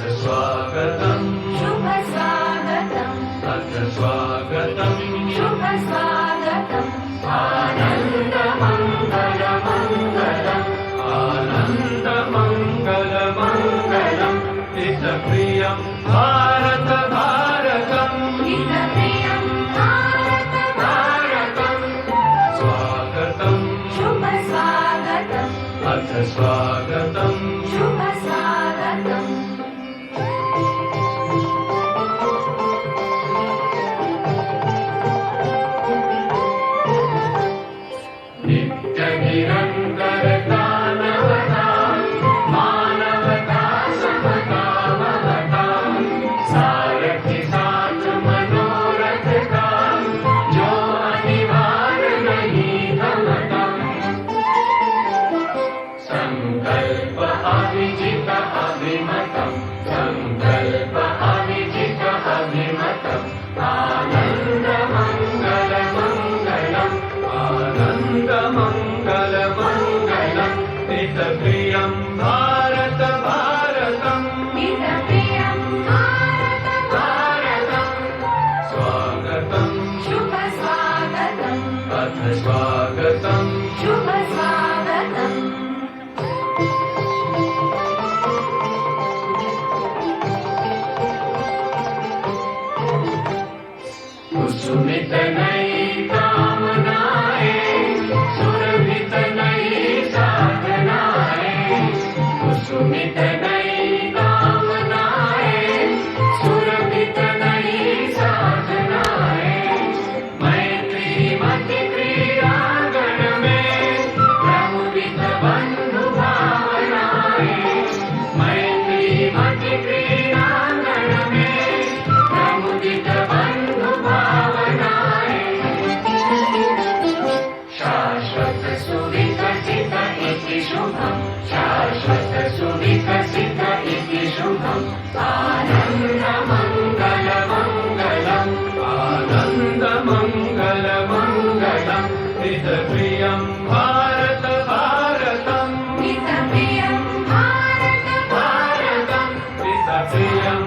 स्वागतम् शुभ स्वागतम् अथ स्वागतम् शुभ स्वागतम् आनन्द मङ्गल मङ्गलम् आनन्द मङ्गल मङ्गलम् हितप्रियं भारत भारतम् हितप्रियं भारत भारतम् स्वागतम् शुभ स्वागतम् अथ स्वागतम् शुभ स्वागतम् नित्यनिरन्तर दानवता मानवता समता ममता सारथि साथ मनोरथ का जो अनिवार्य नहीं थमता संकल्प अविजित अभिमतम् संकल्प अविजित अभिमतम् आनन्द मङ्गल मङ्गलम् आनन्द मङ्गल मङ्गलम् हितप्रियं भारत भारतम् हितप्रियं भारत भारतम् स्वागतम् शुभ स्वागतम् अथ स्वागतम् शुभ स्वागतम् कुसुमित नई कामनाएं सुरभित नई साधनाएं कुसुमित नई कामनाएं सुरभित नई साधनाएं मैत्री मति क्रीड़ांगण में प्रमुदित बंधु भावनाएं मैत्री मति क्रीड़ांगण में प्रमुदित बंधु भावनाएं शाश्वत सुविकसित इति शुभम् शाश्वत सुविकसित इति शुभम् आनन्द मङ्गल मङ्गलम् आनन्द मङ्गल मङ्गलम् हितप्रियं भारत भारतम् हितप्रियं भारत भारतम् हितप्रियं